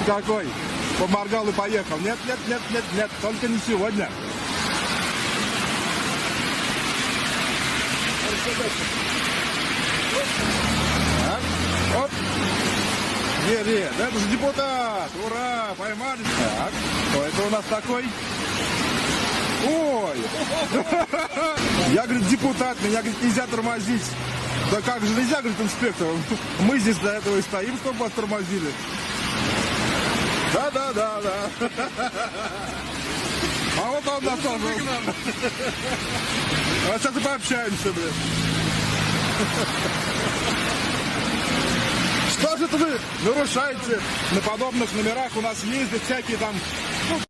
какой. Поморгал и поехал. Нет, нет, нет, нет, нет, только не сегодня. Так, оп. Нет, это же депутат. Ура, поймали. Так, кто это у нас такой? Ой. Я, говорит, депутат, меня, говорит, нельзя тормозить. Да как же нельзя, говорит, инспектор. Мы здесь до этого и стоим, чтобы вас тормозили. Да. А вот он нас тоже. А сейчас и пообщаемся, блин. Что же это вы нарушаете? На подобных номерах у нас ездят всякие там